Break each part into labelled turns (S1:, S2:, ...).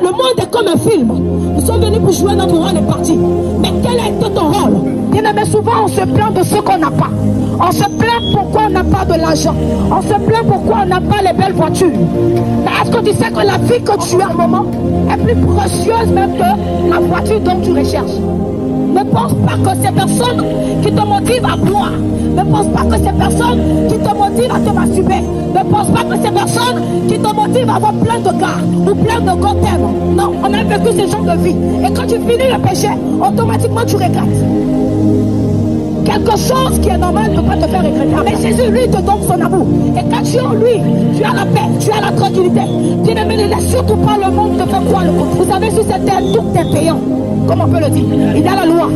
S1: Le monde est comme un film. Nous sommes venus pour jouer notre rôle et parti. Mais quel a été ton rôle? Bien-aimé, souvent on se plaint de ce qu'on n'a pas. On se plaint pourquoi on n'a pas de l'argent. On se plaint pourquoi on n'a pas les belles voitures. Mais est-ce que tu sais que la vie que tu as au moment est plus précieuse même que la voiture dont tu recherches? Ne pense pas que ces personnes qui te motivent à boire, ne pense pas que ces personnes qui te motivent à te masturber, ne pense pas que ces personnes qui te motivent à avoir plein de gars ou plein de gars t'aiment. Non, on a vécu ce genre de vie. Et quand tu finis le péché, automatiquement tu regrettes. Quelque chose qui est normal ne peut pas te faire regretter. Mais Jésus, lui, te donne son amour. Et quand tu es en lui, tu as la paix, tu as la tranquillité. Bien-aimé, ne laisse surtout pas le monde te faire croire le contraire. Vous savez, sur cette terre, tout est payant. Comme on peut le dire. Il y a la loi.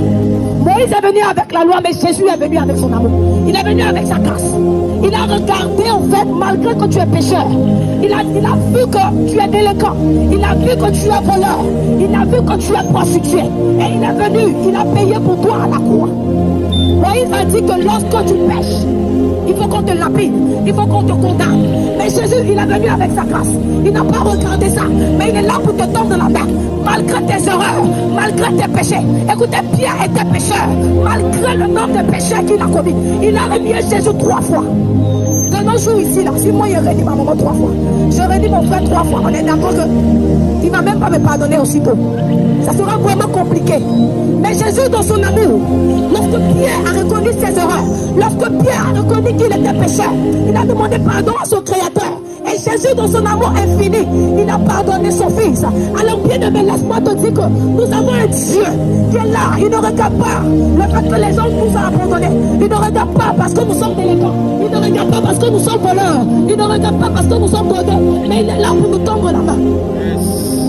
S1: Moïse est venu avec la loi, mais Jésus est venu avec son amour. Il est venu avec sa grâce. Il a regardé, en fait, malgré que tu es pécheur. Il a vu que tu es délinquant. Il a vu que tu es voleur. Il a vu que tu es prostitué. Et il est venu, il a payé pour toi à la croix. Moïse a dit que lorsque tu pêches, il faut qu'on te lapide, il faut qu'on te condamne. Mais Jésus, il est venu avec sa grâce. Il n'a pas regardé ça, mais il est là pour te tendre la main. Malgré tes erreurs, malgré tes péchés. Écoutez, Pierre était pécheur. Malgré le nombre de péchés qu'il a commis, il a remis Jésus 3 fois. De nos jours ici, là, si moi je redis ma maman 3 fois, je redis mon frère 3 fois, on est d'accord qu'il ne va même pas me pardonner aussitôt. Ça sera vraiment compliqué. Mais Jésus, dans son amour, lorsque Pierre a reconnu ses erreurs, lorsque Pierre a reconnu qu'il était pécheur, il a demandé pardon à son Créateur. Et Jésus, dans son amour infini, il a pardonné son fils. Alors, bien-aimé, laisse-moi te dire que nous avons un Dieu qui est là. Il ne regarde pas le fait que les gens nous ont abandonnés. Il ne regarde pas parce que nous sommes délinquants. Il ne regarde pas parce que nous sommes voleurs. Il ne regarde pas parce que nous sommes drogués. Mais il est là pour nous tendre la main.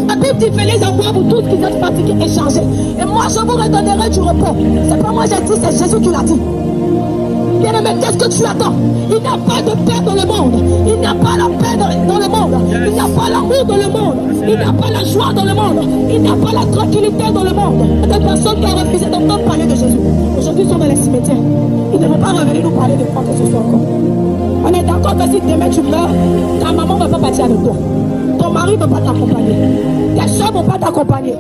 S1: La Bible dit, venez à moi, vous tous qui êtes fatigués et chargés. Et moi, je vous redonnerai du repos. C'est pas moi j'ai dit, c'est Jésus qui l'a dit. Bien-aimé, qu'est-ce que tu attends? Il n'y a pas de paix dans le monde. Il n'y a pas la paix dans le monde. Il n'y a pas l'amour dans le monde. Il n'y a pas la joie dans le monde. Il n'y a pas la tranquillité dans le monde. Il y a des personnes qui ont refusé d'entendre parler de Jésus. Aujourd'hui, ils sont dans les cimetières. Ils ne vont pas revenir nous parler de quoi que ce soit encore. On est d'accord que si demain tu meurs, ta maman ne va pas partir avec toi. Ton mari ne va pas t'accompagner. Tes soeurs ne vont pas t'accompagner.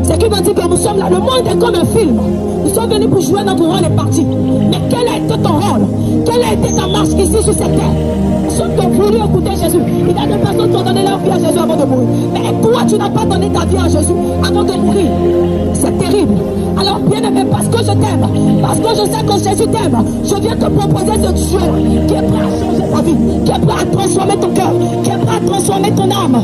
S1: Ce qui veut dire que nous sommes là. Le monde est comme un film. Nous sommes venus pour jouer notre rôle et parti. Mais quel a été ton rôle? Quelle a été ta marche ici sur cette terre? Ceux qui ont voulu écouter Jésus. Il y a des personnes qui ont donné leur vie à Jésus avant de mourir. Mais toi, tu n'as pas donné ta vie à Jésus avant de mourir. C'est terrible. Alors bien aimé, parce que je t'aime, parce que je sais que Jésus t'aime, je viens te proposer ce Dieu qui est prêt à changer ta vie, qui est prêt à transformer ton cœur, qui est prêt à transformer ton âme.